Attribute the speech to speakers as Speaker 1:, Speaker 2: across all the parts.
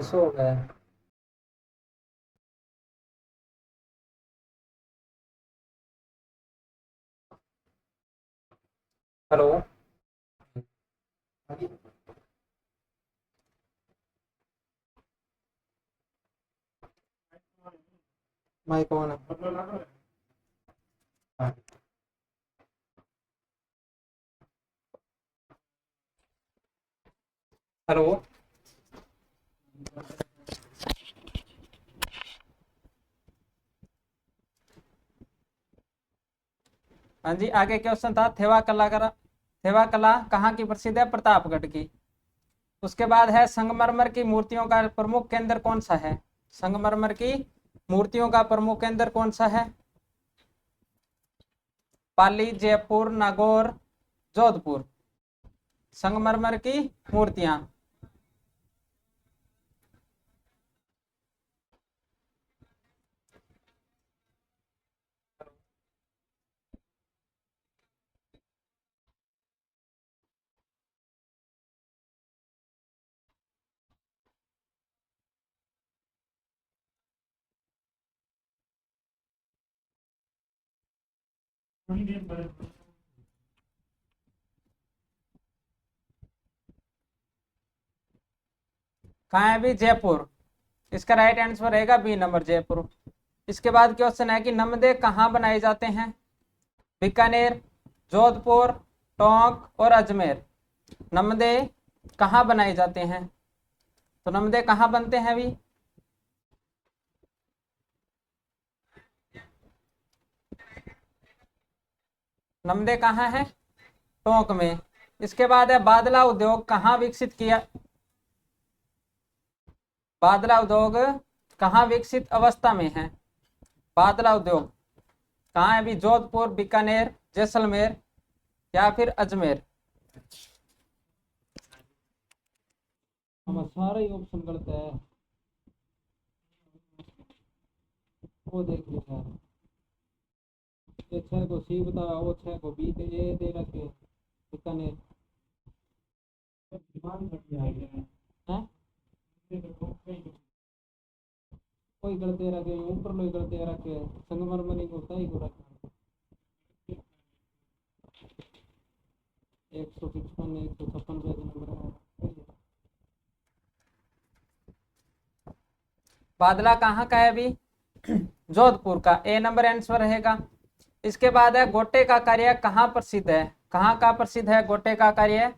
Speaker 1: सो गए। Hello. Mic on है। Hello. हाँ जी, आगे क्वेश्चन था थेवा कला कहाँ की प्रसिद्ध है? प्रतापगढ़ की। उसके बाद है संगमरमर की मूर्तियों का प्रमुख केंद्र कौन सा है? संगमरमर की मूर्तियों का प्रमुख केंद्र कौन सा है? पाली, जयपुर, नागौर, जोधपुर। संगमरमर की मूर्तियां। कहाँ है भी? जयपुर। इसका राइट आंसर रहेगा बी नंबर, जयपुर। इसके बाद क्वेश्चन है कि नमदे कहाँ बनाए जाते हैं? बीकानेर, जोधपुर, टोंक और अजमेर। नमदे कहाँ बनाए जाते हैं? तो नमदे कहाँ बनते हैं भी? नमदे कहाँ है? टोंक में। इसके बाद है बादला उद्योग कहाँ विकसित किया? बादला उद्योग कहाँ विकसित अवस्था में है? बादला उद्योग कहाँ है भी? जोधपुर, बीकानेर, जैसलमेर या फिर अजमेर। सारे ऑप्शन गलत है। वो देख लीजिए। ये 6 को सी बताया, वो 6 को बी दे रखे बीकानेर। हैं? कोई गलत रखे ऊपर लोग गलत रखे संगमरमर नहीं होता ही को रखा। 155 156 पेज नंबर है। बादला कहाँ का है अभी? जोधपुर का। ए नंबर आंसर रहेगा। इसके बाद है गोटे का कार्य कहाँ प्रसिद्ध है? कहाँ का प्रसिद्ध है गोटे का कार्य?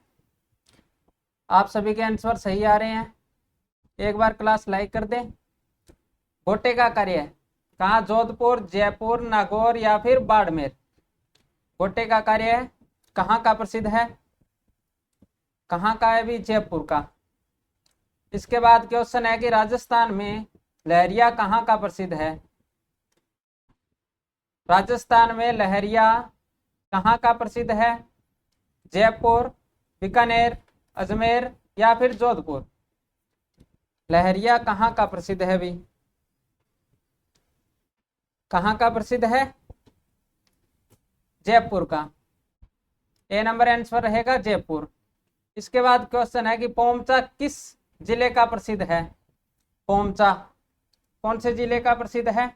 Speaker 1: आप सभी के आंसर सही आ रहे हैं, एक बार क्लास लाइक कर दें। गोटे का कार्य कहाँ? जोधपुर, जयपुर, नागौर या फिर बाड़मेर। गोटे का कार्य कहाँ का प्रसिद्ध है? कहाँ का है भी? जयपुर का। इसके बाद क्वेश्चन है कि राजस्थान में लहरिया कहाँ का प्रसिद्ध है? राजस्थान में लहरिया कहाँ का प्रसिद्ध है? जयपुर, बीकानेर, अजमेर या फिर जोधपुर। लहरिया कहाँ का प्रसिद्ध है भी? कहाँ का प्रसिद्ध है? जयपुर का। ए नंबर आंसर रहेगा जयपुर। इसके बाद क्वेश्चन है कि पोमचा किस जिले का प्रसिद्ध है? पोमचा कौन से जिले का प्रसिद्ध है?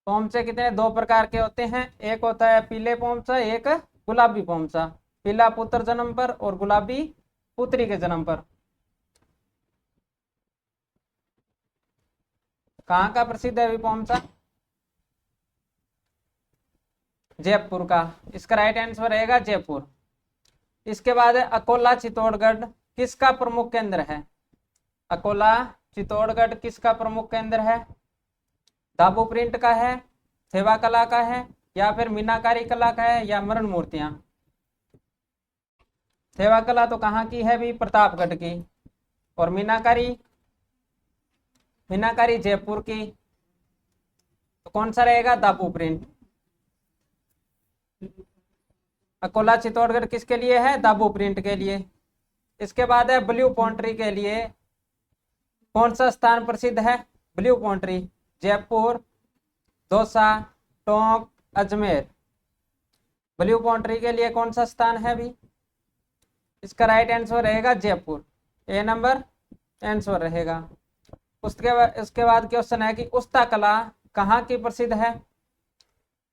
Speaker 1: पोमचे कितने दो प्रकार के होते हैं, एक होता है पीले पोमचा, एक गुलाबी पोमचा। पीला पुत्र जन्म पर और गुलाबी पुत्री के जन्म पर। कहाँ का प्रसिद्ध है पोमचा? जयपुर का। इसका राइट आंसर रहेगा जयपुर। इसके बाद है अकोला चित्तौड़गढ़ किसका प्रमुख केंद्र है? अकोला चित्तौड़गढ़ किसका प्रमुख केंद्र है? दाबू प्रिंट का है, थेवा कला का है या फिर मीनाकारी कला का है या मरण मूर्तियां। थेवा कला तो कहाँ की है भी? प्रतापगढ़ की। और मीनाकारी, मीनाकारी जयपुर की। तो कौन सा रहेगा? दाबू प्रिंट। अकोला चित्तौड़गढ़ किसके लिए है? दाबू प्रिंट के लिए। इसके बाद है ब्लू पॉन्ट्री के लिए कौन सा स्थान प्रसिद्ध है? ब्लू पॉन्ट्री जयपुर, दौसा, टोंक, अजमेर। ब्लू पॉन्ट्री के लिए कौन सा स्थान है भी? इसका राइट आंसर रहेगा जयपुर। ए नंबर आंसर रहेगा। उसके बाद क्वेश्चन है कि उस्ता कला कहाँ की प्रसिद्ध है?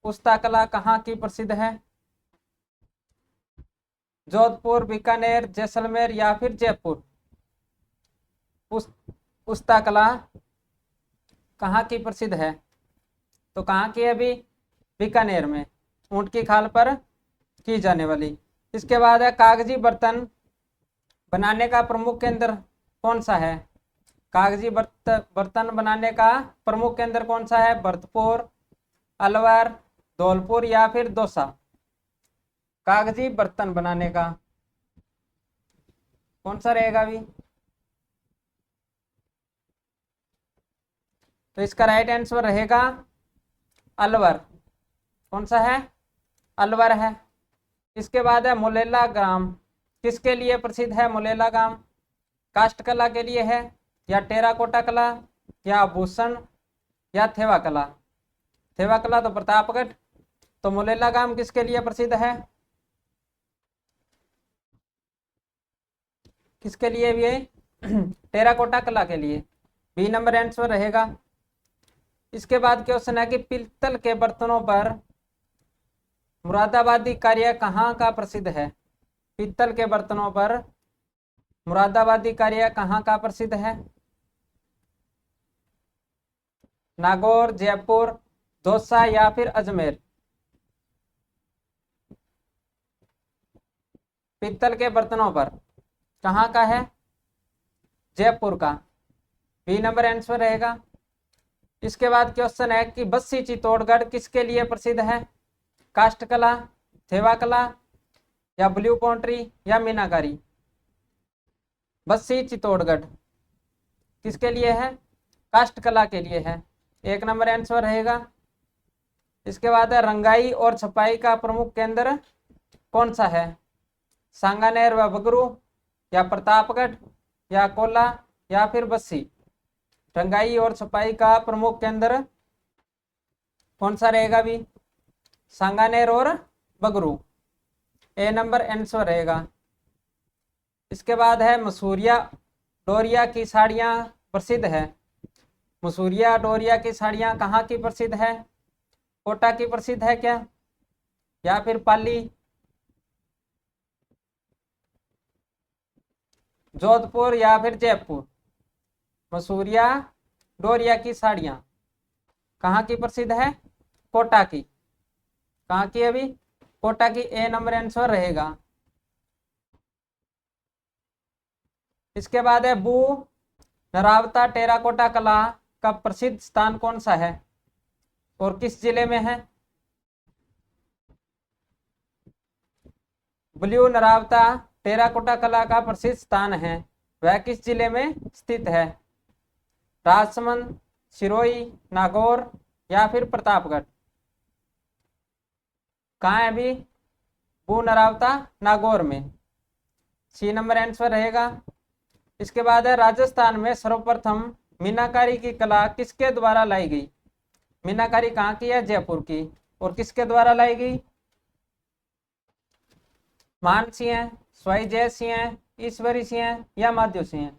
Speaker 1: उस्ता कला कहाँ की प्रसिद्ध है? जोधपुर, बीकानेर, जैसलमेर या फिर जयपुर? उस्ता कला कहाँ की प्रसिद्ध है? तो कहाँ की है अभी? बीकानेर में, ऊंट की खाल पर की जाने वाली। इसके बाद है कागजी बर्तन बनाने का प्रमुख केंद्र कौन सा है? कागजी बर्तन बनाने का प्रमुख केंद्र कौन सा है? भरतपुर, अलवर, धौलपुर या फिर दौसा? कागजी बर्तन बनाने का कौन सा रहेगा अभी? तो इसका राइट आंसर रहेगा अलवर। कौन सा है? अलवर है। इसके बाद है मुलेला ग्राम किसके लिए प्रसिद्ध है? मुलेला ग्राम काष्ठ कला के लिए है, या टेराकोटा कला, या आभूषण, या थेवा कला? थेवा कला तो प्रतापगढ़। तो मुलेला ग्राम किसके लिए प्रसिद्ध है? किसके लिए भी है? टेराकोटा कला के लिए। बी नंबर आंसर रहेगा। इसके बाद क्वेश्चन है कि पीतल के बर्तनों पर मुरादाबादी कार्य कहाँ का प्रसिद्ध है? पीतल के बर्तनों पर मुरादाबादी कार्य कहाँ का प्रसिद्ध है? नागौर, जयपुर, दौसा या फिर अजमेर? पीतल के बर्तनों पर कहाँ का है? जयपुर का। बी नंबर आंसर रहेगा। इसके बाद क्वेश्चन है कि बस्सी चित्तौड़गढ़ किसके लिए प्रसिद्ध है? काष्ठ कला, थेवा कला, या ब्लू पॉन्ट्री, या मीनाकारी? बस्सी चित्तौड़गढ़ किसके लिए है? काष्ठ कला के लिए है। एक नंबर आंसर रहेगा। इसके बाद है रंगाई और छपाई का प्रमुख केंद्र कौन सा है? सांगानेर व बगरू, या प्रतापगढ़, या कोला, या फिर बस्सी? रंगाई और छपाई का प्रमुख केंद्र कौन सा रहेगा भी? सांगानेर और बगरू। ए नंबर आंसर रहेगा। इसके बाद है मसूरिया डोरिया की साड़ियाँ प्रसिद्ध है। मसूरिया डोरिया की साड़ियाँ कहाँ की प्रसिद्ध है? कोटा की प्रसिद्ध है क्या, या फिर पाली? जोधपुर या फिर जयपुर? मसूरिया डोरिया की साड़ियाँ कहाँ की प्रसिद्ध है? कोटा की। कहाँ की अभी? कोटा की। ए नंबर आंसर रहेगा। इसके बाद है बू नरावता टेराकोटा कला का प्रसिद्ध स्थान कौन सा है और किस जिले में है? ब्लू नरावता टेराकोटा कला का प्रसिद्ध स्थान है, वह किस जिले में स्थित है? राजसमंद, सिरोही, नागौर या फिर प्रतापगढ़? कहाँ है अभी? बू नरावता नागौर में। सी नंबर आंसर रहेगा। इसके बाद है राजस्थान में सर्वप्रथम मीनाकारी की कला किसके द्वारा लाई गई? मीनाकारी कहाँ की है? जयपुर की। और किसके द्वारा लाई गई? मान सिंह, स्वाई जय सिंह, ईश्वरी सिंह या माधव सिंह?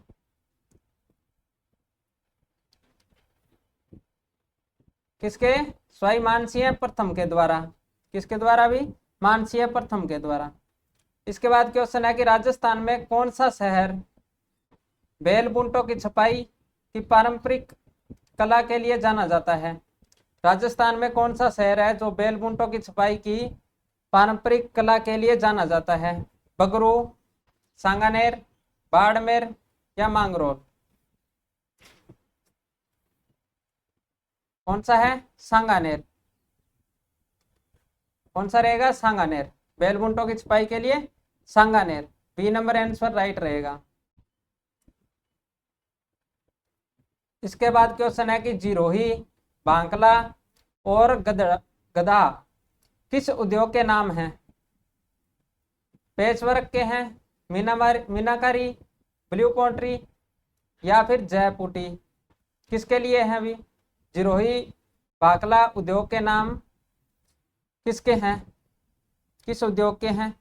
Speaker 1: किसके? स्वाई मानसिंह प्रथम के द्वारा। किसके द्वारा भी? मानसिंह प्रथम के द्वारा। इसके बाद क्वेश्चन है कि राजस्थान में कौन सा शहर बेल बूंटों की छपाई की पारंपरिक कला के लिए जाना जाता है? राजस्थान में कौन सा शहर है जो बेल बूंटों की छपाई की पारंपरिक कला के लिए जाना जाता है? बगरू, सांगानेर, बाड़मेर या मांगरोल? कौन सा है? सांगानेर। कौन सा रहेगा? सांगानेर। बेल बूंटों की छपाई के लिए Sanganer. B number answer right रहेगा। इसके बाद क्वेश्चन है कि जिरोही, बांकला और गधा किस उद्योग के नाम हैं? पेचवर्क के हैं, मीनाकारी, ब्लू पॉन्ट्री या फिर जयपुटी? किसके लिए हैं अभी? जिरोही, बाकला उद्योग के नाम किसके हैं? किस उद्योग के हैं?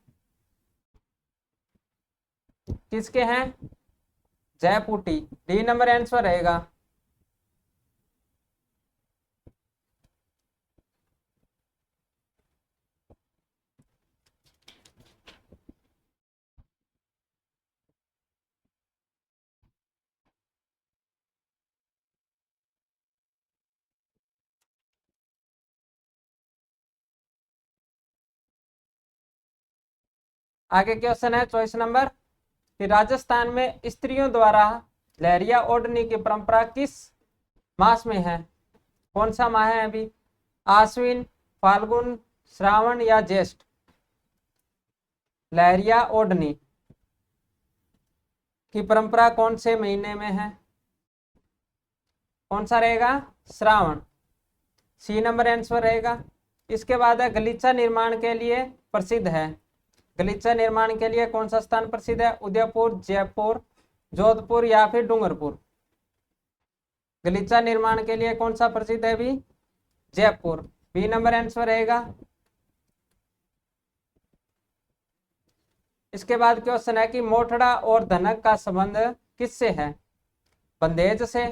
Speaker 1: किसके हैं? जयपुटी। डी नंबर आंसर रहेगा। आगे क्वेश्चन है चॉइस नंबर कि राजस्थान में स्त्रियों द्वारा लहरिया ओढ़ने की परंपरा किस मास में है? कौन सा माह है अभी? आश्विन, फाल्गुन, श्रावण या ज्येष्ठ? लहरिया ओढ़नी की परंपरा कौन से महीने में है? कौन सा रहेगा? श्रावण। सी नंबर आंसर रहेगा। इसके बाद है गलीचा निर्माण के लिए प्रसिद्ध है। गलीचा निर्माण के लिए कौन सा स्थान प्रसिद्ध है? उदयपुर, जयपुर, जोधपुर या फिर डूंगरपुर? गलीचा निर्माण के लिए कौन सा प्रसिद्ध है भी? जयपुर। बी नंबर आंसर रहेगा। इसके बाद क्वेश्चन है कि मोठड़ा और धनक का संबंध किससे है? बंदेज से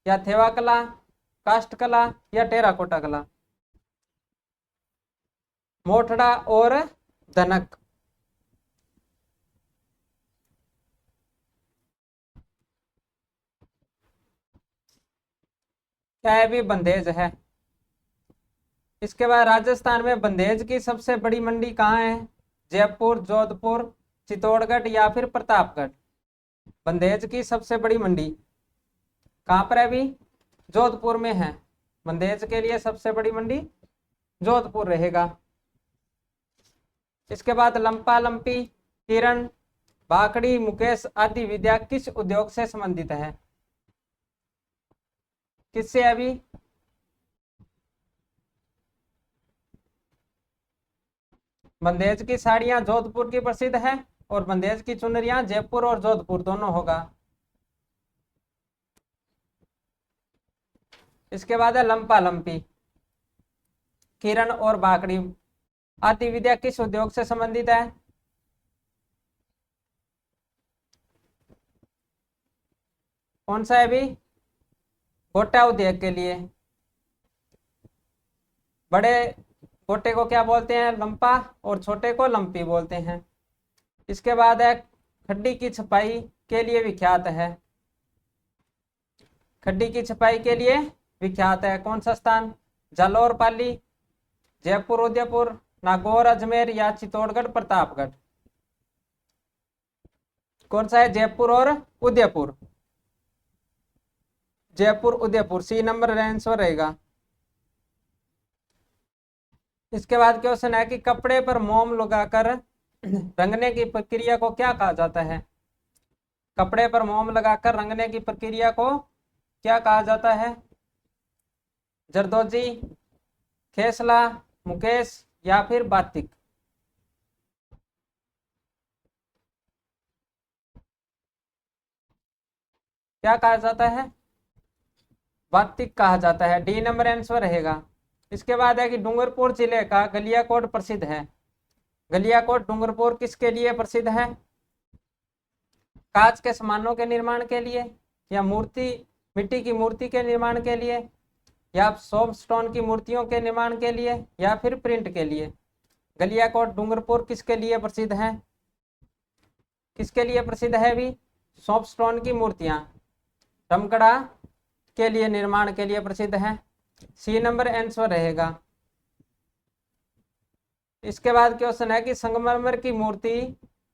Speaker 1: या थेवा कला, काष्ठ कला या टेराकोटा कला? मोठड़ा और धनक क्या है भी? बंदेज है। इसके बाद राजस्थान में बंदेज की सबसे बड़ी मंडी कहाँ है? जयपुर, जोधपुर, चित्तौड़गढ़ या फिर प्रतापगढ़? बंदेज की सबसे बड़ी मंडी कहाँ पर है अभी? जोधपुर में है। बंदेज के लिए सबसे बड़ी मंडी जोधपुर रहेगा। इसके बाद लंपा लंपी, किरण, भाकड़ी, मुकेश आदि विद्या किस उद्योग से संबंधित है? किससे अभी? बंदेज की साड़ियां जोधपुर की प्रसिद्ध है और बंदेज की चुनरियां जयपुर और जोधपुर दोनों होगा। इसके बाद है लंपा लंपी, किरण और बाकड़ी आदि विद्या किस उद्योग से संबंधित है? कौन सा है भी? गोटा उद्योग के लिए। बड़े गोटे को क्या बोलते हैं? लंपा, और छोटे को लंपी बोलते हैं। इसके बाद है खड्डी की छपाई के लिए विख्यात है। खड्डी की छपाई के लिए विख्यात है कौन सा स्थान? जालौर, पाली, जयपुर, उदयपुर, नागौर, अजमेर या चित्तौड़गढ़, प्रतापगढ़? कौन सा है? जयपुर और Udaipur. Jaipur, Udaipur. C number answer रहेगा। इसके बाद क्वेश्चन है कि कपड़े पर मोम लगाकर रंगने की प्रक्रिया को क्या कहा जाता है? कपड़े पर मोम लगाकर रंगने की प्रक्रिया को क्या कहा जाता है? जरदोजी, खेसला, मुकेश या फिर बातिक? क्या कहा जाता है? बातिक कहा जाता है। डी नंबर आंसर रहेगा। इसके बाद है कि डूंगरपुर जिले का गलियाकोट प्रसिद्ध है। गलियाकोट डूंगरपुर किसके लिए प्रसिद्ध है? कांच के सामानों के निर्माण के लिए, या मूर्ति, मिट्टी की मूर्ति के निर्माण के लिए, या सोप स्टोन की मूर्तियों के निर्माण के लिए, या फिर प्रिंट के लिए? गलियाकोट डूंगरपुर किसके लिए प्रसिद्ध है? किसके लिए प्रसिद्ध है भी? सोप स्टोन की मूर्तियां रमकड़ा के लिए निर्माण के लिए प्रसिद्ध है। सी नंबर आंसर रहेगा। इसके बाद क्वेश्चन है कि संगमरमर की मूर्ति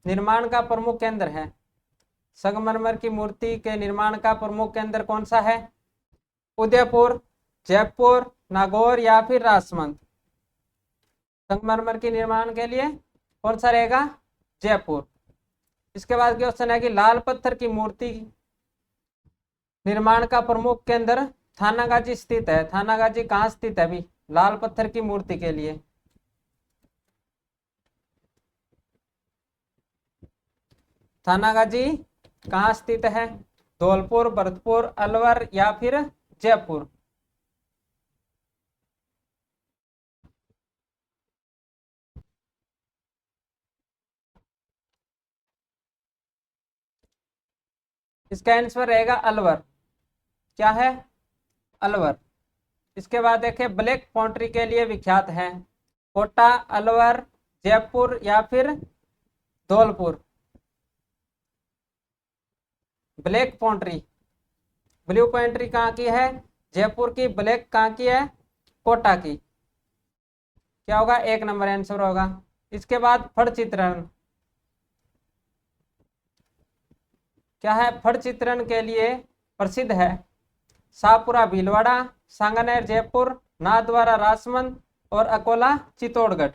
Speaker 1: निर्माण का प्रमुख केंद्र है। संगमरमर की मूर्ति के निर्माण का प्रमुख केंद्र कौन सा है? उदयपुर, जयपुर, नागौर या फिर राजसमंद? संगमरमर के निर्माण के लिए कौन सा रहेगा? जयपुर। इसके बाद क्वेश्चन है कि लाल पत्थर की मूर्ति निर्माण का प्रमुख केंद्र थानागाजी स्थित है। थानागाजी कहाँ स्थित है अभी लाल पत्थर की मूर्ति के लिए? थानागाजी कहाँ स्थित है? धौलपुर, भरतपुर, अलवर या फिर जयपुर? इसका आंसर रहेगा अलवर। क्या है? अलवर। इसके बाद देखिए ब्लैक पॉन्ट्री के लिए विख्यात है, कोटा, अलवर, जयपुर या फिर धौलपुर। ब्लैक पॉन्ट्री, ब्लू पॉन्ट्री कहाँ की है? जयपुर की। ब्लैक कहाँ की है? कोटा की। क्या होगा? 1 नंबर आंसर होगा। इसके बाद फड़ चित्रण, क्या है? फड़ चित्रण के लिए प्रसिद्ध है, शाहपुरा भीलवाड़ा, सांगानेर जयपुर, नाथद्वारा राजसमंद और अकोला चित्तौड़गढ़।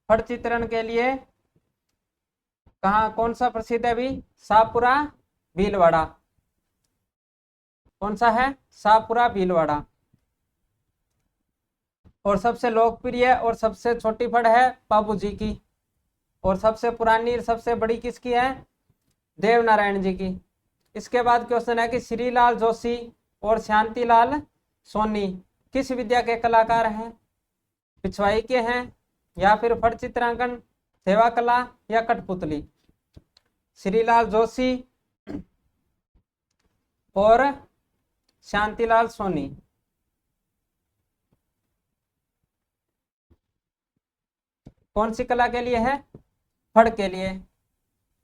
Speaker 1: फड़ चित्रण के लिए कहाँ कौन सा प्रसिद्ध है अभी? शाहपुरा भीलवाड़ा। कौन सा है? शाहपुरा भीलवाड़ा। और सबसे लोकप्रिय और सबसे छोटी फड़ है बाबूजी की। और सबसे पुरानी सबसे बड़ी किसकी है? देवनारायण जी की। इसके बाद क्वेश्चन है कि श्रीलाल जोशी और शांतिलाल सोनी किस विद्या के कलाकार हैं? पिछवाई के हैं या फिर फड़ चित्रांकन, सेवा कला या कठपुतली? श्रीलाल जोशी और शांतिलाल सोनी। कौन सी कला के लिए है? फड़ के लिए।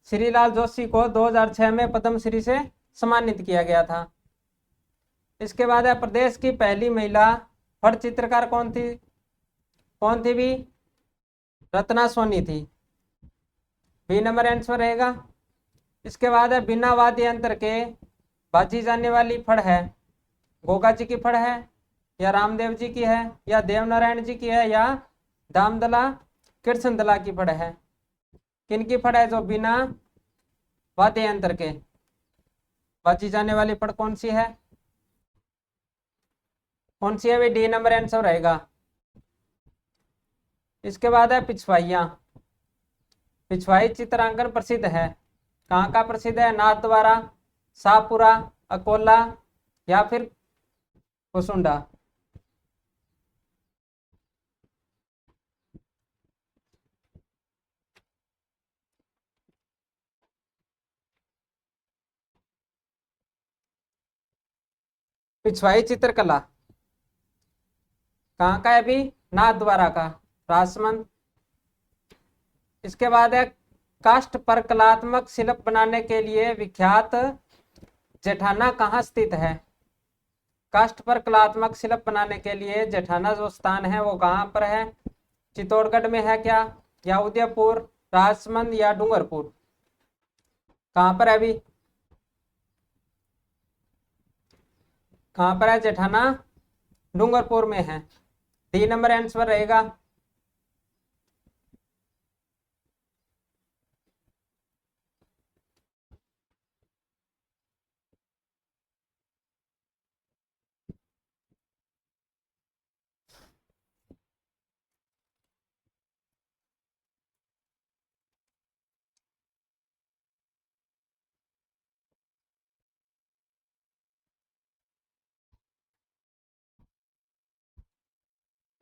Speaker 1: श्रीलाल जोशी को 2006 में पद्मश्री से सम्मानित किया गया था। इसके बाद है प्रदेश की पहली महिला फड़ चित्रकार कौन थी? कौन थी भी? रत्ना सोनी थी। बी नंबर आंसर रहेगा। इसके बाद है बिना वाद्य यंत्र के बाजी जाने वाली फड़ है, गोगा जी की फड़ है या रामदेव जी की है या देवनारायण जी की है या दामदला कृष्णदला की फड़ है? किन की फड़ है जो बिना वाद्य यंत्र के बाजी जाने वाली फड़ कौन सी है? कौन सी है भाई? डी नंबर आंसर रहेगा। इसके बाद है पिछवाइयाँ। पिछवाई चित्रांकन प्रसिद्ध है, कहाँ का प्रसिद्ध है? नाथद्वारा, शाहपुरा, अकोला या फिर कुसुंडा? पिछवाई चित्रकला कहाँ का है अभी? नाथद्वारा का, राजसमंद। इसके बाद है काष्ठ पर कलात्मक शिल्प बनाने के लिए विख्यात जेठाना कहाँ स्थित है? काष्ठ पर कलात्मक शिल्प बनाने के लिए जेठाना जो स्थान है वो कहाँ पर है? चित्तौड़गढ़ में है क्या, या उदयपुर, राजसमंद या डूंगरपुर? कहाँ पर है अभी? कहाँ पर है जेठाना? डूंगरपुर में है। डी नंबर आंसर रहेगा।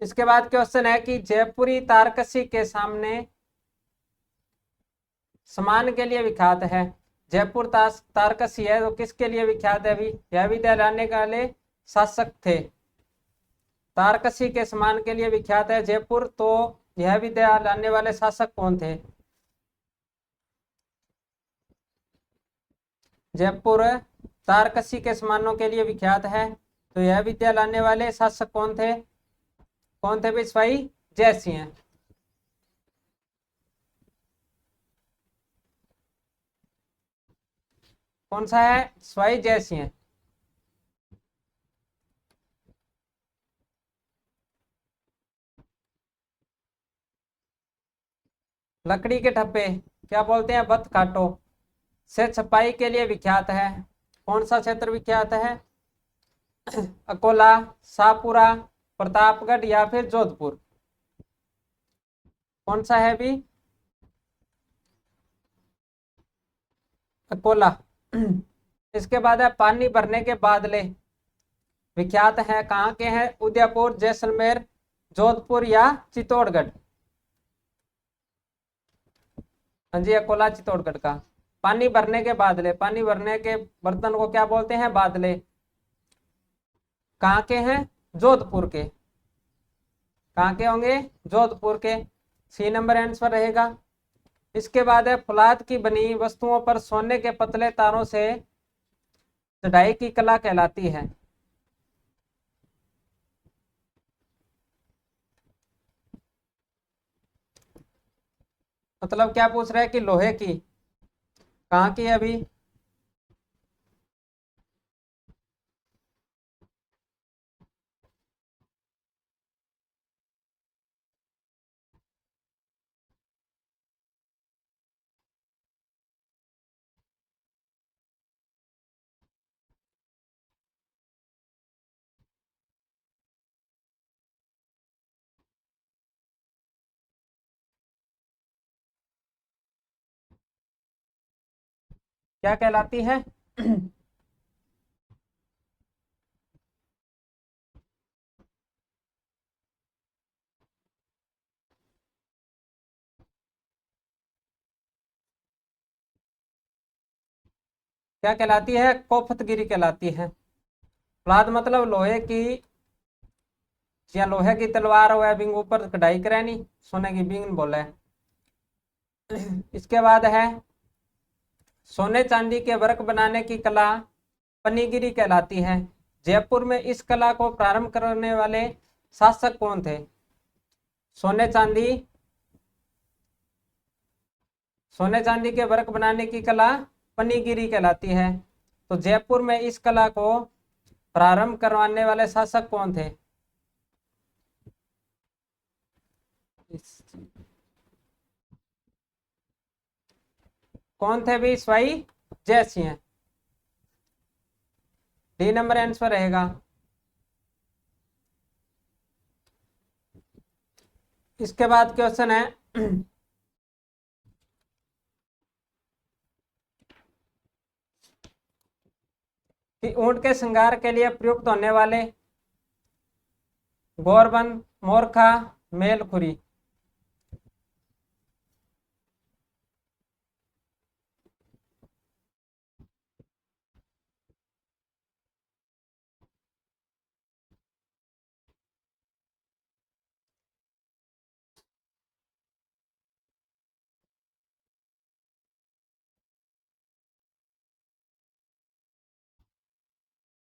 Speaker 1: इसके बाद क्वेश्चन है कि जयपुरी तारकसी के सामने समान के लिए विख्यात है। जयपुर तारकसी है तो किसके लिए विख्यात है अभी? यह विद्या लाने वाले शासक थे। तारकसी के समान के लिए विख्यात है जयपुर, तो यह विद्या लाने वाले शासक कौन थे? जयपुर तारकसी के समानों के लिए विख्यात है, तो यह विद्या लाने वाले शासक कौन थे? कौन थे भाई? स्वाई जयसिंह। कौन सा है? स्वाई जयसिंह। लकड़ी के ठप्पे क्या बोलते हैं? बत काटो से छपाई के लिए विख्यात है। कौन सा क्षेत्र विख्यात है? अकोला, शाहपुरा, प्रतापगढ़ या फिर जोधपुर? कौन सा है भी? अकोला। इसके बाद है पानी भरने के बादले विख्यात है, कहाँ के हैं? उदयपुर, जैसलमेर, जोधपुर या चित्तौड़गढ़? हाँ जी, अकोला चित्तौड़गढ़ का। पानी भरने के बादले, पानी भरने के बर्तन को क्या बोलते हैं? बादले। कहाँ के हैं? जोधपुर के। कहाँ के होंगे? जोधपुर के। सी नंबर आंसर रहेगा। इसके बाद है फौलाद की बनी वस्तुओं पर सोने के पतले तारों से चढ़ाई की कला कहलाती है। मतलब क्या पूछ रहा है कि लोहे की कहाँ की है अभी? क्या कहलाती है? क्या कहलाती है? कोफतगिरी कहलाती है। फौलाद मतलब लोहे की, या लोहे की तलवार हो या बिंग ऊपर कढ़ाई करैनी, सोने की बिंग बोला है। इसके बाद है सोने चांदी के वर्क बनाने की कला पन्नीगिरी कहलाती है। जयपुर में इस कला को प्रारंभ करने वाले शासक कौन थे? सोने चांदी, सोने चांदी के वर्क बनाने की कला पन्नीगिरी कहलाती है। तो जयपुर में इस कला को प्रारंभ करवाने वाले शासक कौन थे? कौन थे भी? स्वाई जय सिंह। डी नंबर आंसर रहेगा। इसके बाद क्वेश्चन है कि ऊंट के श्रृंगार के लिए प्रयुक्त होने वाले गोरबंद, मोरखा, मेलखुरी।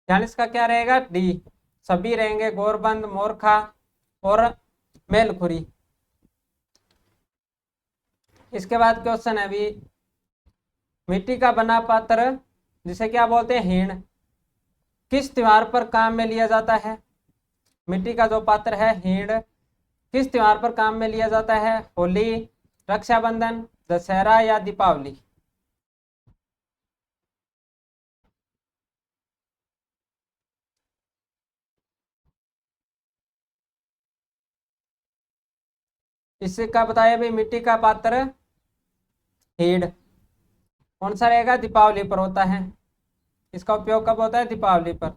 Speaker 1: 40 का क्या रहेगा? डी। सभी रहेंगे, गोरबंद, मोरखा और मेलखुरी। इसके बाद क्वेश्चन है अभी, मिट्टी का बना पात्र जिसे क्या बोलते हैं? हीण, किस त्योहार पर काम में लिया जाता है? मिट्टी का जो पात्र है हीण किस त्योहार पर काम में लिया जाता है? होली, रक्षाबंधन, दशहरा या दीपावली? इसका बताया भाई, मिट्टी का पात्र हीड़ कौन सा रहेगा? दीपावली पर होता है। इसका उपयोग कब होता है? दीपावली पर।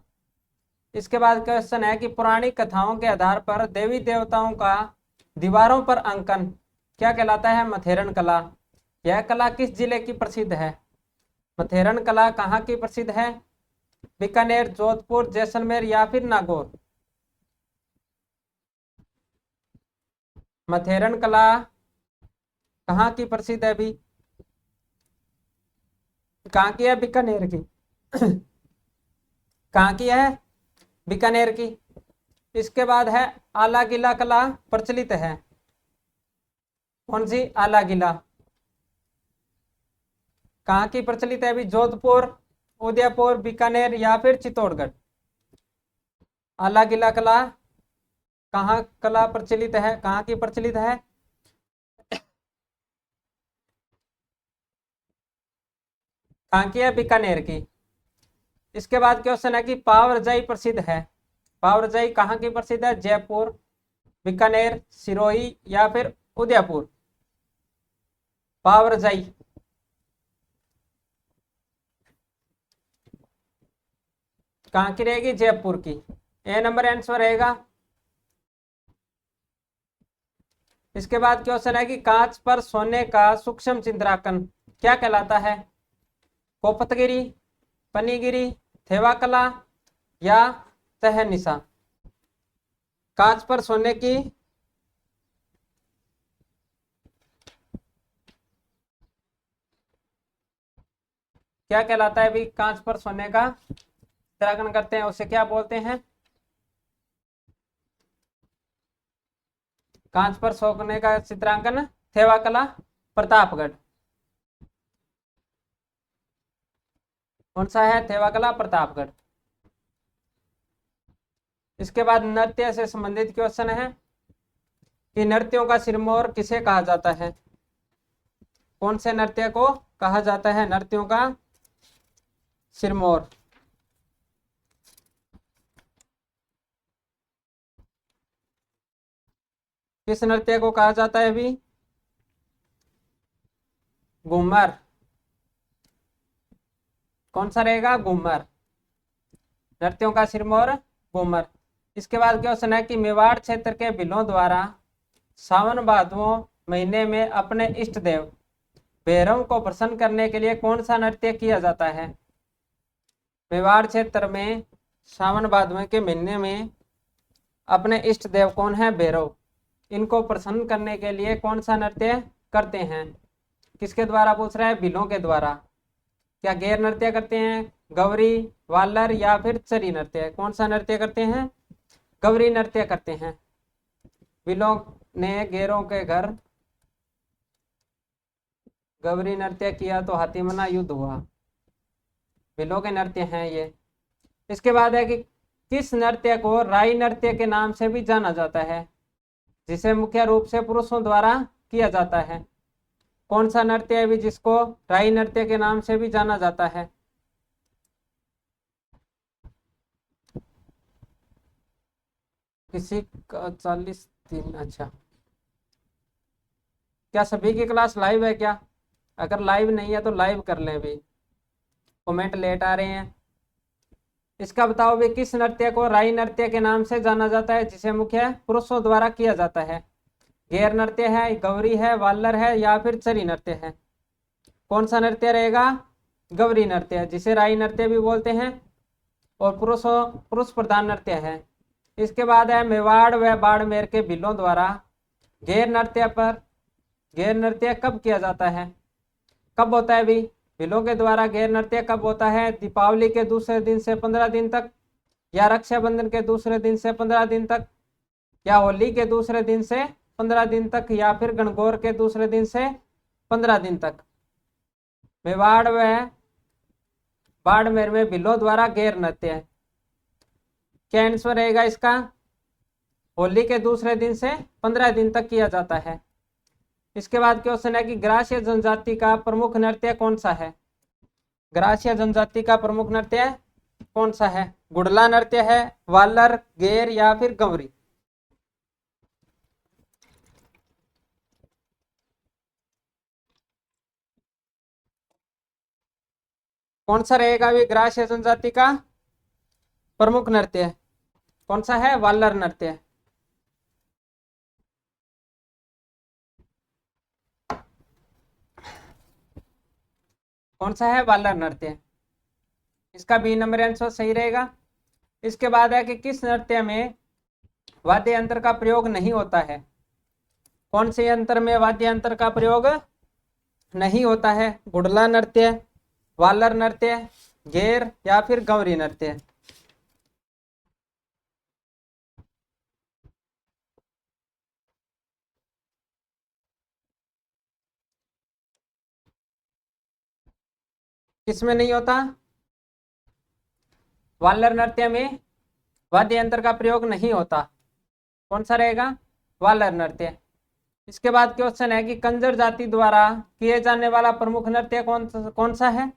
Speaker 1: इसके बाद क्वेश्चन है कि पुरानी कथाओं के आधार पर देवी देवताओं का दीवारों पर अंकन क्या कहलाता है? मथेरन कला। यह कला किस जिले की प्रसिद्ध है? मथेरन कला कहाँ की प्रसिद्ध है? बीकानेर, जोधपुर, जैसलमेर या फिर नागौर? मथेरन कला कहाँ की प्रसिद्ध है अभी? कहाँ की है? बीकानेर की। कहाँ की है? बीकानेर की। इसके बाद है आला किला कला प्रचलित है। कौन सी? आला किला कहाँ की प्रचलित है अभी? जोधपुर, उदयपुर, बीकानेर या फिर चित्तौड़गढ़? आला किला कला कहाँ कला प्रचलित है? कहाँ की प्रचलित है? कहाँ की है? बीकानेर की। इसके बाद क्वेश्चन है कि पाव रजाई प्रसिद्ध है। पाव रजाई कहाँ की प्रसिद्ध है? जयपुर, बीकानेर, सिरोही या फिर उदयपुर? पाव रजाई कहाँ की रहेगी? जयपुर की। ए नंबर आंसर रहेगा। इसके बाद क्वेश्चन है कि कांच पर सोने का सूक्ष्म चित्रांकन क्या कहलाता है? कोपतगिरी, पनीगिरी, थेवाकला या तहनिसा। कांच पर सोने की क्या कहलाता है? भी कांच पर सोने का चित्रांकन करते हैं उसे क्या बोलते हैं? कांच पर सोने का चित्रांकन थेवाकला, प्रतापगढ़। कौन सा है? थेवाकला, प्रतापगढ़। इसके बाद नृत्य से संबंधित क्वेश्चन है कि नृत्यों का सिरमौर किसे कहा जाता है? कौन से नृत्य को कहा जाता है नृत्यों का सिरमौर? किस नृत्य को कहा जाता है? भी घूमर। कौन सा रहेगा? घूमर। नृत्यों का सिरमौर घूमर। इसके बाद क्वेश्चन है कि मेवाड़ क्षेत्र के भीलों द्वारा सावन भादों महीने में अपने इष्ट देव भैरव को प्रसन्न करने के लिए कौन सा नृत्य किया जाता है? मेवाड़ क्षेत्र में सावन भादों के महीने में अपने इष्ट देव कौन है? भैरव। इनको प्रसन्न करने के लिए कौन सा नृत्य करते हैं? किसके द्वारा पूछ रहा है? भीलों के द्वारा। क्या गैर नृत्य करते हैं? गौरी, वालर या फिर चरी नृत्य? कौन सा नृत्य करते हैं? गौरी नृत्य करते हैं। भीलों ने गैरों के घर गौरी नृत्य किया तो हाथीमना युद्ध हुआ। भीलों के नृत्य हैं ये। इसके बाद है कि किस नृत्य को राई नृत्य के नाम से भी जाना जाता है, जिसे मुख्य रूप से पुरुषों द्वारा किया जाता है? कौन सा नृत्य है भी जिसको राई नृत्य के नाम से भी जाना जाता है? किसी का 40 दिन। अच्छा, क्या सभी की क्लास लाइव है क्या? अगर लाइव नहीं है तो लाइव कर लें। भी कमेंट लेट आ रहे हैं। इसका बताओ भी किस नृत्य को राई नृत्य के नाम से जाना जाता है, जिसे मुख्य पुरुषों द्वारा किया जाता है? गैर नृत्य है, गौरी है, वालर है या फिर चरी नृत्य है? कौन सा नृत्य रहेगा? गौरी नृत्य, जिसे राई नृत्य भी बोलते हैं और पुरुष प्रधान नृत्य है। इसके बाद है मेवाड़ व बाड़मेर के भीलों द्वारा गैर नृत्य कब किया जाता है? कब होता है भी? भीलों के द्वारा गैर नृत्य कब होता है? दीपावली के दूसरे दिन से 15 दिन तक, या रक्षाबंधन के दूसरे दिन से 15 दिन तक, या होली के दूसरे दिन से 15 दिन तक, या फिर गणगौर के दूसरे दिन से 15 दिन तक? मेवाड़ व बाड़मेर में भीलों द्वारा गैर नृत्य है। क्या आंसर रहेगा इसका? होली के दूसरे दिन से 15 दिन तक किया जाता है। इसके बाद क्वेश्चन है कि ग्रासीय जनजाति का प्रमुख नृत्य कौन सा है? ग्रासीय जनजाति का प्रमुख नृत्य कौन सा है? गुड़ला नृत्य है, वालर, गैर या फिर गौरी? कौन सा रहेगा भी ग्रासीय जनजाति का प्रमुख नृत्य? कौन सा है? वालर नृत्य। कौन सा है? वालर नृत्य। इसका बी नंबर आंसर सही रहेगा। इसके बाद है कि किस नृत्य में वाद्य यंत्र का प्रयोग नहीं होता है? कौन से यंत्र में वाद्य यंत्र का प्रयोग नहीं होता है? गुड़ला नृत्य, वालर नृत्य, गैर या फिर गौरी नृत्य? किसमें नहीं होता? वालर नृत्य में वाद्य यंत्र का प्रयोग नहीं होता। कौन सा रहेगा? वालर नृत्य। इसके बाद क्वेश्चन है कि कंजर जाति द्वारा किए जाने वाला प्रमुख नृत्य कौन सा है?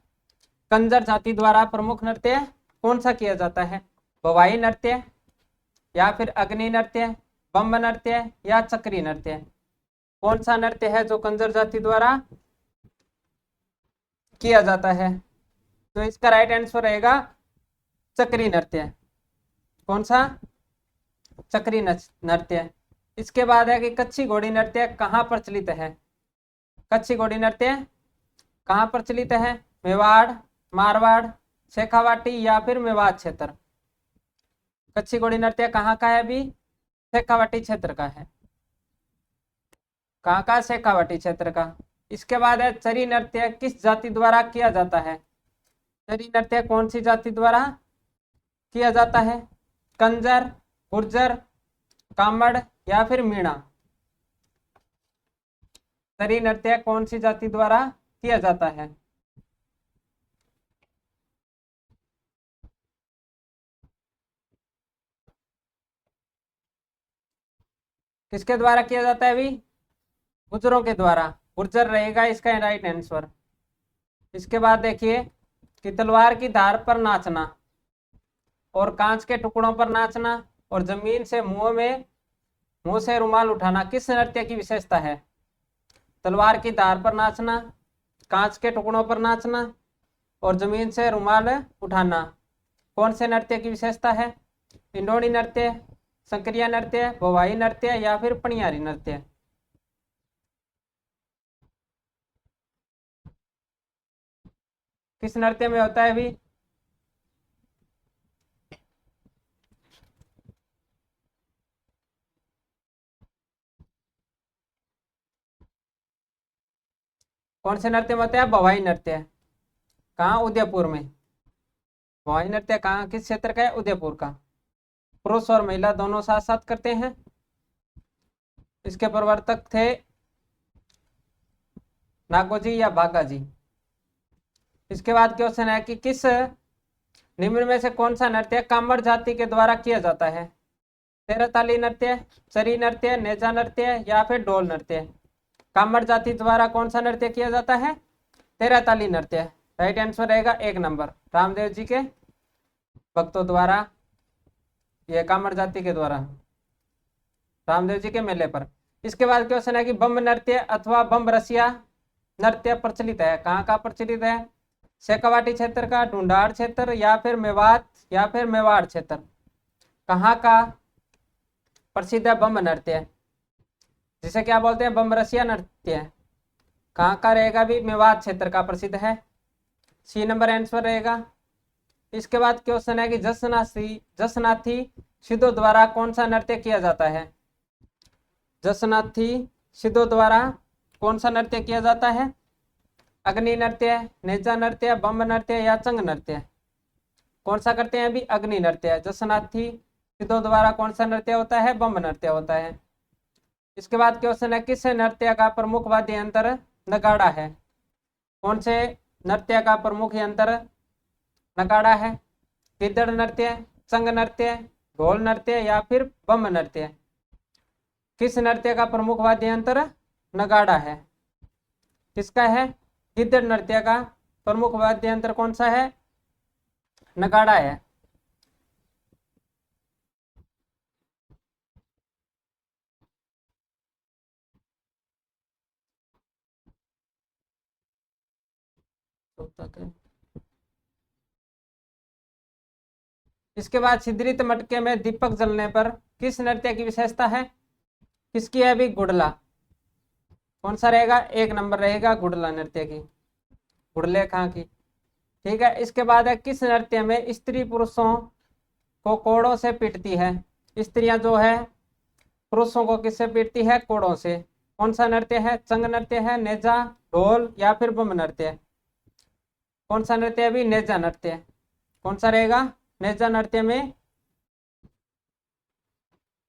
Speaker 1: कंजर जाति द्वारा प्रमुख नृत्य कौन सा किया जाता है? भवाई नृत्य या फिर अग्नि नृत्य, बम्ब नृत्य या चक्री नृत्य? कौन सा नृत्य है जो कंजर जाति द्वारा किया जाता है? तो इसका राइट आंसर रहेगा चक्री नृत्य। कौन सा? चक्री नृत्य। इसके बाद है कि कच्ची घोड़ी नृत्य कहाँ प्रचलित है? कच्ची घोड़ी नृत्य कहाँ प्रचलित है? मेवाड़, मारवाड़, शेखावाटी या फिर मेवात क्षेत्र। कच्ची घोड़ी नृत्य कहाँ का है? अभी शेखावाटी क्षेत्र का है। कहाँ का? शेखावाटी क्षेत्र का। इसके बाद है चरी नृत्य किस जाति द्वारा किया जाता है? चरी नृत्य कौन सी जाति द्वारा किया जाता है? कंजर, गुर्जर, कामड़ या फिर मीणा। चरी नृत्य कौन सी जाति द्वारा किया जाता है? किसके द्वारा किया जाता है? अभी गुर्जरों के द्वारा। गुर्जर रहेगा इसका राइट आंसर। इसके बाद देखिए कि तलवार की धार पर नाचना और कांच के टुकड़ों पर नाचना और जमीन से मुंह से रुमाल उठाना किस नृत्य की विशेषता है? तलवार की धार पर नाचना, कांच के टुकड़ों पर नाचना और जमीन से रुमाल उठाना कौन से नृत्य की विशेषता है? इंडोनी नृत्य, संक्रिया नृत्य, भवाई नृत्य या फिर पनियारी नृत्य। किस नृत्य में होता है? अभी कौन से नृत्य में होता है? भवाई नृत्य। कहाँ? उदयपुर में। भवाई नृत्य कहाँ, किस क्षेत्र का है? उदयपुर का। पुरुष और महिला दोनों साथ साथ करते हैं। इसके प्रवर्तक थे नागोजी या बागाजी। इसके बाद क्वेश्चन है कि किस निम्न में से कौन सा नृत्य कामड़ जाति के द्वारा किया जाता है? तेरताली नृत्य, चरी नृत्य, नेजा नृत्य या फिर ढोल नृत्य। कामड़ जाति द्वारा कौन सा नृत्य किया जाता है? तेरताली नृत्य। राइट आंसर रहेगा 1 नंबर। रामदेव जी के भक्तों द्वारा, यह कामड़ जाति के द्वारा, रामदेव जी के मेले पर। इसके बाद क्वेश्चन है कि बम नृत्य अथवा बम रसिया नृत्य प्रचलित है, कहाँ का प्रचलित है? शेखावाटी क्षेत्र का, ढूंढाड़ क्षेत्र या फिर मेवात या फिर मेवाड़ क्षेत्र। कहाँ का प्रसिद्ध है बम नृत्य, जिसे क्या बोलते हैं? बम रसिया नृत्य। कहाँ का रहेगा? भी मेवात क्षेत्र का प्रसिद्ध है। सी नंबर आंसर रहेगा। इसके बाद क्वेश्चन है कि जसनाथी सिद्धों द्वारा कौन सा नृत्य किया जाता है? जसनाथी सिद्धों द्वारा कौन सा नृत्य किया जाता है? अग्नि नृत्य, नेजा नृत्य, बम नृत्य या चंग नृत्य। कौन सा करते हैं? अभी अग्नि नृत्य। जसनाथी सिद्धों द्वारा कौन सा नृत्य होता है? बम नृत्य होता है। इसके बाद क्वेश्चन है किस नृत्य का प्रमुख वाद्य यंत्र नगाड़ा है? कौन से नृत्य का प्रमुख यंत्र नगाड़ा है? गिद्दड़ नृत्य, चंग नृत्य, ढोल नृत्य या फिर बम नृत्य। किस नृत्य का प्रमुख वाद्य यंत्र नगाड़ा है? किसका है? गिद्दड़ नृत्य का प्रमुख वाद्य यंत्र कौन सा है? नगाड़ा है। इसके बाद छिद्रित मटके में दीपक जलने पर किस नृत्य की विशेषता है? किसकी है? अभी गुड़ला। कौन सा रहेगा? 1 नंबर रहेगा गुड़ला नृत्य की। गुड़ले खां की। ठीक है। इसके बाद है किस नृत्य में स्त्री पुरुषों को कोड़ों से पीटती है? स्त्रियां जो है पुरुषों को किससे पीटती है? कोड़ों से। कौन सा नृत्य है? चंग नृत्य है, नेजा, ढोल या फिर बम नृत्य। कौन सा नृत्य? अभी नेजा नृत्य। कौन सा रहेगा? नेजा नृत्य में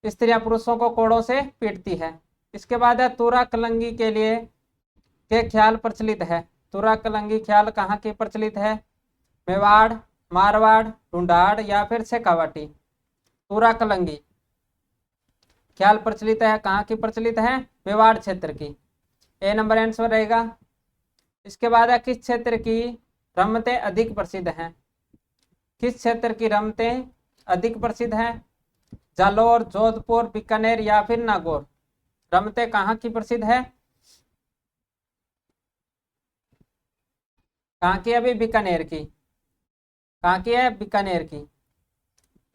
Speaker 1: स्त्रियां पुरुषों को कोड़ों से पीटती है। इसके बाद है तुरा कलंगी के लिए के ख्याल प्रचलित है। तुरा कलंगी ख्याल कहाँ की प्रचलित है? मेवाड़, मारवाड़, ढूंढाड़ या फिर शेखावाटी। तुरा कलंगी ख्याल प्रचलित है, कहाँ की प्रचलित है? मेवाड़ क्षेत्र की। ए नंबर आंसर रहेगा। इसके बाद है किस क्षेत्र की रमतें अधिक प्रसिद्ध हैं? किस क्षेत्र की रमतें अधिक प्रसिद्ध हैं? जालौर, जोधपुर, बीकानेर या फिर नागौर। रमतें कहाँ की प्रसिद्ध है? कहाँ की है? अभी बीकानेर की। कहाँ की है? बीकानेर की।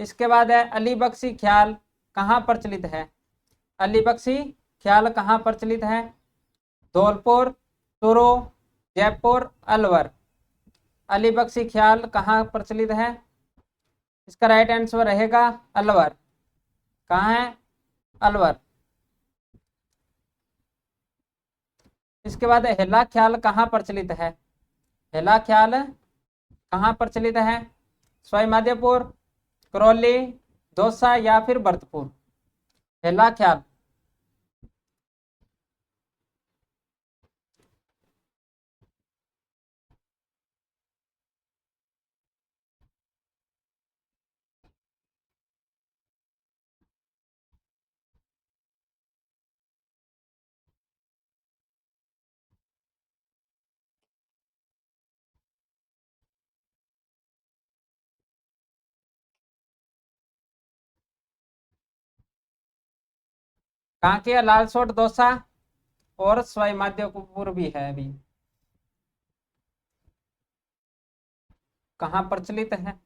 Speaker 1: इसके बाद है अली बख्शी ख्याल कहाँ प्रचलित है? अली बख्शी ख्याल कहाँ प्रचलित है? धौलपुर, चूरू, जयपुर, अलवर। अली बख्शी ख्याल कहाँ प्रचलित है? इसका राइट आंसर रहेगा अलवर। कहाँ है? अलवर। इसके बाद हेला ख्याल कहाँ प्रचलित है? हेला ख्याल कहाँ प्रचलित है? सवाई माधोपुर, करौली, दौसा या फिर भरतपुर? हेला ख्याल। कहाँ के? लालसोट, दौसा और सवाई माधोपुर भी है अभी। कहाँ प्रचलित है?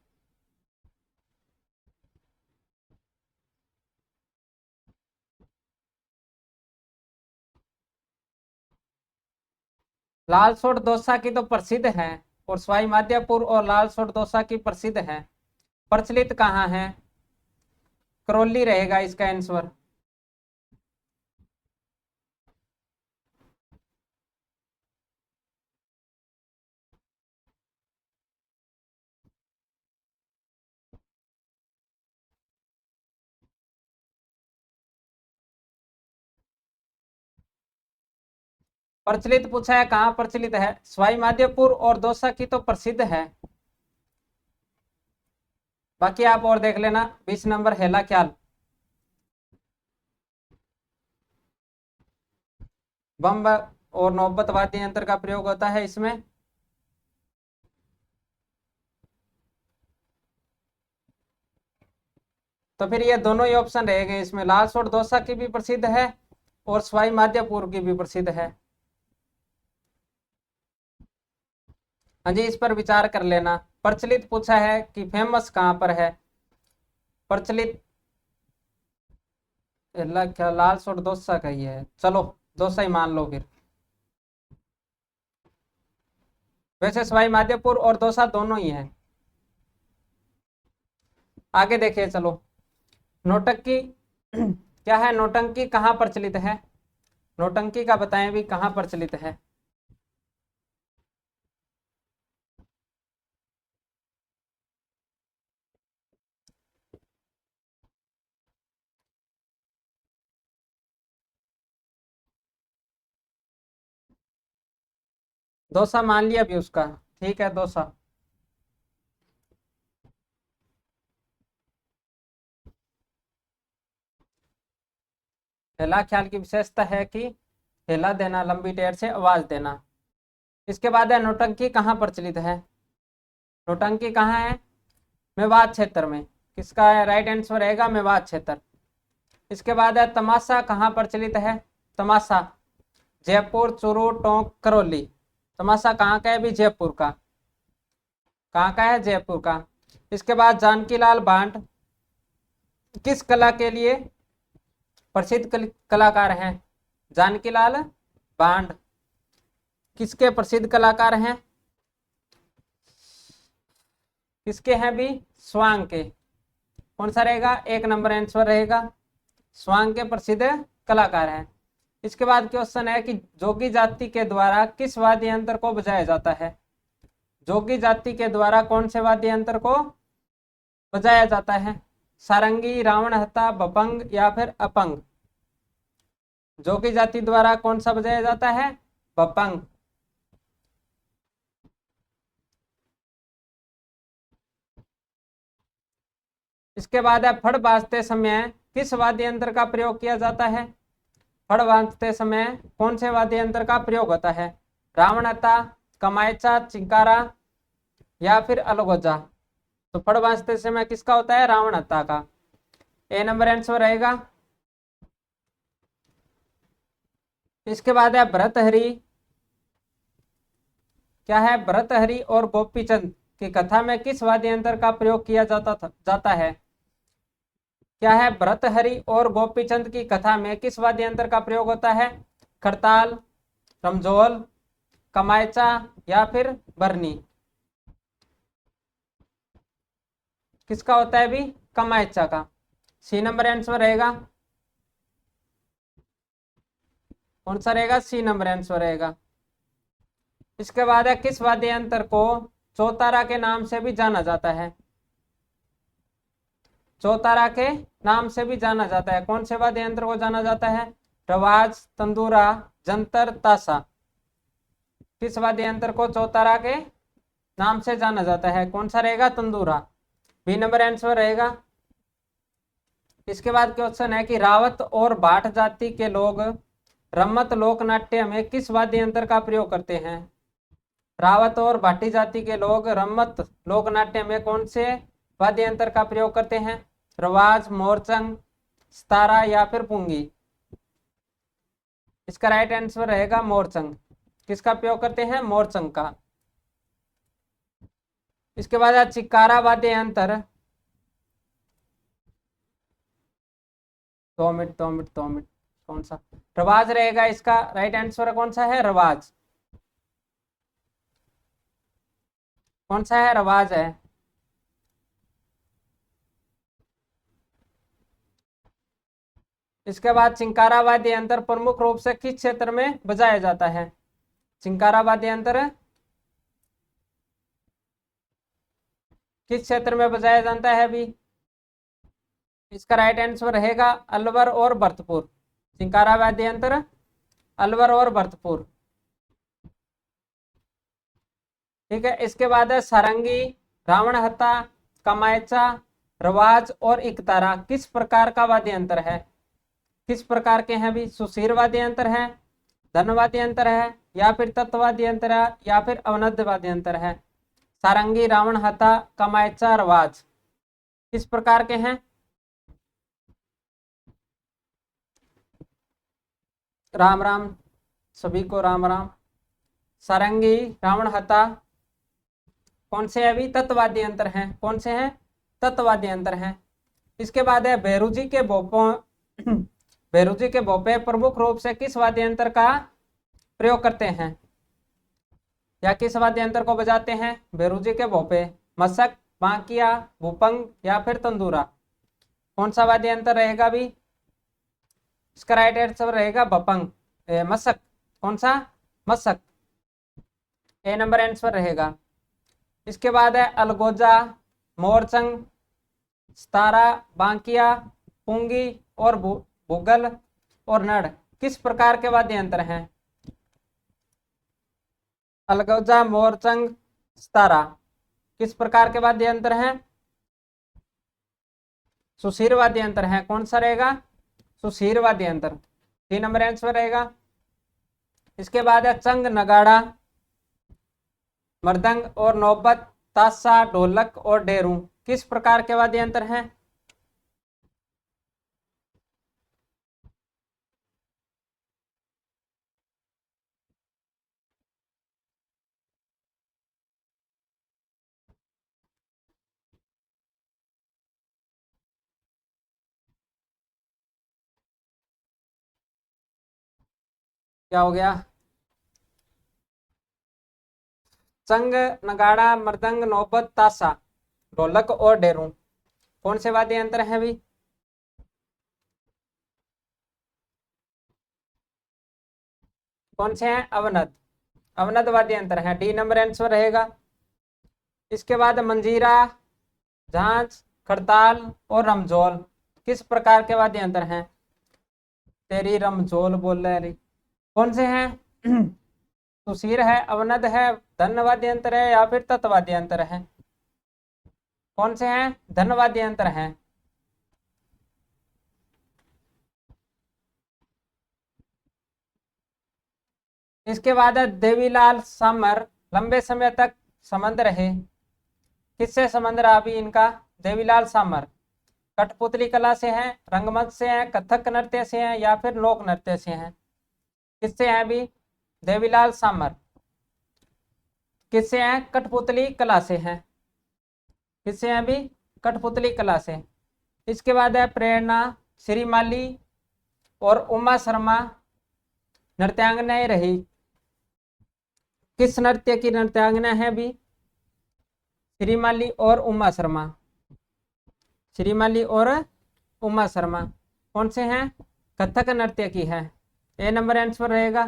Speaker 1: लालसोट दौसा की तो प्रसिद्ध है, और सवाई माधोपुर और लालसोट दौसा की प्रसिद्ध है। प्रचलित कहाँ है? करौली रहेगा इसका आंसर। प्रचलित पूछा है, कहाँ प्रचलित है? सवाई माधोपुर और दौसा की तो प्रसिद्ध है। बाकी आप और देख लेना। 20 नंबर हेला ख्याल। बम और नौबत वाद्य यंत्र का प्रयोग होता है इसमें। तो फिर ये दोनों ही ऑप्शन रहेंगे इसमें। लालसोट दौसा की भी प्रसिद्ध है और सवाई माधोपुर की भी प्रसिद्ध है। हाँ जी, इस पर विचार कर लेना। प्रचलित पूछा है कि फेमस कहाँ पर है? प्रचलित क्या लालसोट दौसा का ही है? चलो दौसा ही मान लो फिर। वैसे सवाई माधोपुर और दौसा दोनों ही है। आगे देखिए चलो। नौटंकी क्या है? नौटंकी कहाँ प्रचलित है? नौटंकी का बताएं भी कहाँ प्रचलित है? दौसा मान लिया भी उसका। ठीक है, दौसा। हेला ख्याल की विशेषता है कि हेला देना, लंबी टेर से आवाज देना। इसके बाद है नौटंकी कहाँ प्रचलित है? नौटंकी कहाँ है? मेवात क्षेत्र में। किसका राइट आंसर रहेगा? मेवात क्षेत्र। इसके बाद है तमाशा कहाँ प्रचलित है? तमाशा जयपुर, चूरू, टोंक, करौली। तमाशा कहाँ का है? भी जयपुर का। कहाँ का है? जयपुर का। इसके बाद जानकी लाल भांट किस कला के लिए प्रसिद्ध कलाकार हैं? जानकी लाल भांट किसके प्रसिद्ध कलाकार हैं? किसके हैं भी? स्वांग के। कौन सा रहेगा? 1 नंबर आंसर रहेगा। स्वांग के प्रसिद्ध कलाकार हैं। इसके बाद क्वेश्चन है कि जोगी जाति के द्वारा किस वाद्य यंत्र को बजाया जाता है? जोगी जाति के द्वारा कौन से वाद्य यंत्र को बजाया जाता है? सारंगी, रावण हत्था, भपंग या फिर अपंग? जोगी जाति द्वारा कौन सा बजाया जाता है? भपंग। इसके बाद है फड़ बाजते समय किस वाद्य यंत्र का प्रयोग किया जाता है? फड़ बाजते समय कौन से वाद्य यंत्र का प्रयोग होता है? रावणता, कमायचा, चिंकारा या फिर अलगोजा? तो फड़ बाजते समय किसका होता है? रावणता का। ए नंबर आंसर रहेगा। इसके बाद है भरतहरि। क्या है? भरतहरि और गोपीचंद की कथा में किस वाद्य यंत्र का प्रयोग किया जाता है? क्या है? भरतहरि और गोपीचंद की कथा में किस वाद्य यंत्र का प्रयोग होता है? खड़ताल, रमझोल, कमायचा या फिर बरनी? किसका होता है भी, कमायचा का। सी नंबर आंसर रहेगा, कौन सा रहेगा, सी नंबर आंसर रहेगा। इसके बाद है किस वाद्य यंत्र को चौतारा के नाम से भी जाना जाता है, चौतारा के नाम से भी जाना जाता है, कौन से वाद्य यंत्र को जाना जाता है, रवाज, तंदूरा, जंतर, ताशा। किस वाद्य यंत्र को चौतारा के नाम से जाना जाता है, कौन सा रहेगा, तंदूरा। बी नंबर आंसर रहेगा। इसके बाद क्वेश्चन है कि रावत और भाट जाति के लोग रम्मत लोकनाट्य में किस वाद्य यंत्र का प्रयोग करते हैं, रावत और भाटी जाति के लोग रम्मत लोकनाट्य में कौन से वाद्य यंत्र का प्रयोग करते हैं, रवाज, मोरचंग, सितारा या फिर पुंगी। इसका राइट आंसर रहेगा मोरचंग। किसका प्रयोग करते हैं, मोरचंग का। इसके बाद चिक्कारा वाद्य यंत्र, 2 मिनट, कौन सा, रवाज रहेगा। इसका राइट आंसर कौन सा है, रवाज। कौन सा है, रवाज है। इसके बाद चिंकारा वाद्य यंत्र प्रमुख रूप से किस क्षेत्र में बजाया जाता है, चिंकारा वाद्य यंत्र किस क्षेत्र में बजाया जाता है अभी। इसका राइट आंसर रहेगा अलवर और भरतपुर। चिंकारा वाद्य यंत्र अलवर और भरतपुर। ठीक है। इसके बाद है सारंगी, रावण हत्ता, कमायचा, रवाज और इकतारा किस प्रकार का वाद्य यंत्र है, किस प्रकार के हैं भी, सुशीर वाद्य यंत्र है, धन वाद्य यंत्र है या फिर तत्वाद्य यंत्र है या फिर अवनद वाद्य यंत्र है। सारंगी, रावण हत्ता, कमायचा, रवाज किस प्रकार के हैं, राम राम सभी को, राम राम। सारंगी, रावण हत्ता कौन से अभी, तत्वाद्य यंत्र हैं, कौन से हैं, तत्वाद्य यंत्र हैं। इसके बाद है बेरुजी के भोपों बेरुजी के भोपे प्रमुख रूप से किस वाद्य यंत्र का प्रयोग करते हैं या किस वाद्य यंत्र को बजाते हैं, बेरुजी के भोपे, मशक, बांकिया, भूपंग या फिर तंदूरा। कौन सा वाद्य यंत्र रहेगा भी, इसका राइट आंसर रहेगा भपंग, मशक। कौन सा, मशक। ए नंबर आंसर रहेगा। इसके बाद है अलगोजा, मोरचंग, सितारा, बांकिया, पुंगी और भूगल और नड़ किस प्रकार के वाद्य यंत्र हैं, अलगोजा, मोरचंग, सितारा किस प्रकार के वाद्य यंत्र हैं, सुशीर वाद्य यंत्र है। कौन सा रहेगा, सुशीर वाद्य यंत्र। 3 नंबर आंसर रहेगा। इसके बाद है चंग, नगाड़ा, मृदंग और नौबत, ताशा, ढोलक और डेरू किस प्रकार के वाद्य यंत्र हैं, क्या हो गया, चंग, नगाड़ा, मृदंग, नौबत, ताशा, ढोलक और डेरू कौन से वाद्य यंत्र हैं भी, कौन से हैं, अवनद, अवनद वाद्य यंत्र है। डी नंबर आंसर रहेगा। इसके बाद मंजीरा, झांझ, खड़ताल और रमझोल किस प्रकार के वाद्य यंत्र हैं, तेरी रमझोल बोल रहे, कौन से हैं, सुशीर है, अवनद है, धन वाद्य यंत्र है या फिर तत्वाद्य यंत्र है, कौन से हैं, धन वाद्य यंत्र हैं। इसके बाद देवीलाल सामर लंबे समय तक संबंध रहे, किससे संबंध रहा अभी इनका, देवीलाल सामर कठपुतली कला से हैं, रंगमंच से हैं, कथक नृत्य से हैं या फिर लोक नृत्य से हैं, किससे हैं अभी, देवीलाल सामर किससे हैं, कठपुतली कला से हैं, किससे हैं अभी, कठपुतली कला से। इसके बाद है प्रेरणा, श्रीमाली और उमा शर्मा नृत्यांगनाएं रही, किस नृत्य की नृत्यांगना है भी, श्रीमाली और उमा शर्मा। श्रीमाली और उमा शर्मा कौन से हैं? कथक नृत्य की है। ए नंबर आंसर रहेगा।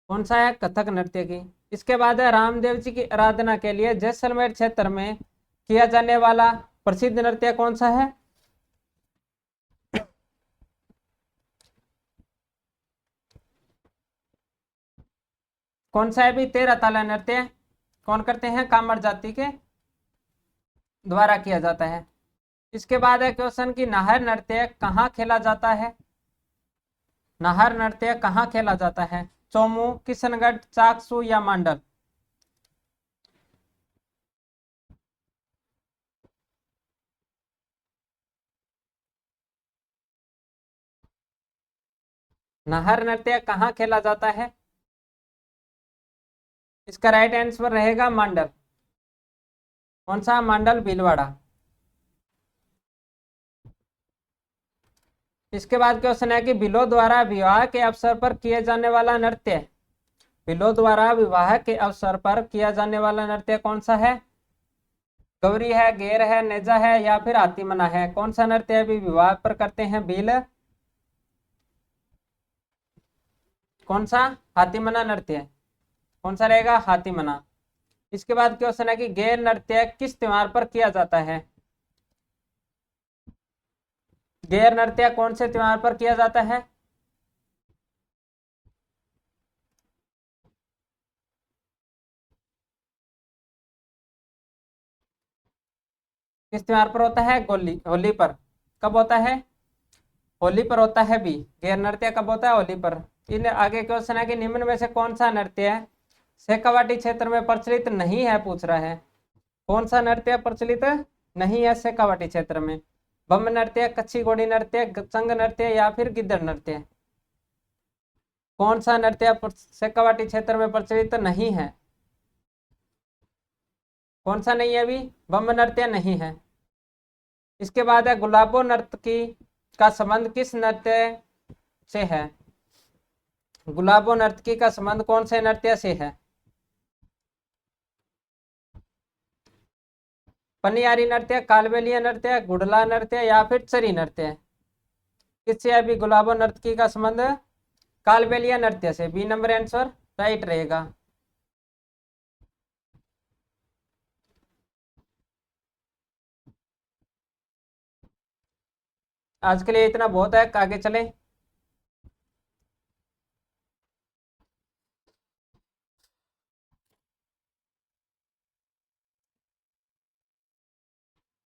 Speaker 1: कौन सा है? कथक नृत्य की। इसके बाद है रामदेव जी की आराधना के लिए जैसलमेर क्षेत्र में किया जाने वाला प्रसिद्ध नृत्य कौन सा है? कौन सा है भी? तेरह ताला नृत्य कौन करते हैं? कामर जाति के द्वारा किया जाता है। इसके बाद है क्वेश्चन की नाहर नृत्य कहाँ खेला जाता है? नाहर नृत्य कहाँ खेला जाता है? चोमू, किशनगढ़, चाकसू या मांडल? नाहर नृत्य कहाँ खेला जाता है? इसका राइट आंसर रहेगा मांडल। कौन सा? मांडल भीलवाड़ा। इसके बाद क्वेश्चन है कि बिलो द्वारा विवाह के अवसर पर किए जाने वाला नृत्य, बिलो द्वारा विवाह के अवसर पर किया जाने वाला नृत्य कौन सा है? गौरी है, गेर है, नेजा है या फिर हाथीमना है? कौन सा नृत्य अभी विवाह पर करते हैं भील? कौन सा? हाथीमना नृत्य। कौन सा रहेगा? हाथीमना। इसके बाद क्वेश्चन है कि गेर नृत्य किस त्योहार पर किया जाता है? गेर नृत्य कौन से त्योहार पर किया जाता है? किस त्योहार पर होता है? होली, होली पर। कब होता है? होली पर होता है भी। गेर नृत्य कब होता है? होली पर। इन आगे क्वेश्चन है कि निम्न में से कौन सा नृत्य शेखावाटी क्षेत्र में प्रचलित नहीं है, पूछ रहा है। कौन सा नृत्य प्रचलित नहीं है शेखावाटी क्षेत्र में? बम नृत्य, कच्ची घोड़ी नृत्य, चंग नृत्य या फिर गिद्दड़ नृत्य? कौन सा नृत्य शेखावाटी क्षेत्र में प्रचलित नहीं है? कौन सा नहीं है अभी? बम नृत्य नहीं है। इसके बाद है गुलाबो नर्तकी का संबंध किस नृत्य से है? गुलाबो नर्तकी का संबंध कौन से नृत्य से है? पनियारी नृत्य, कालबेलिया नृत्य, गुड़ला नृत्य या फिर चरी नृत्य? किससे अभी गुलाबो नर्तकी का संबंध? कालबेलिया नृत्य से। बी नंबर आंसर राइट रहेगा। आज के लिए इतना बहुत है, आगे चले।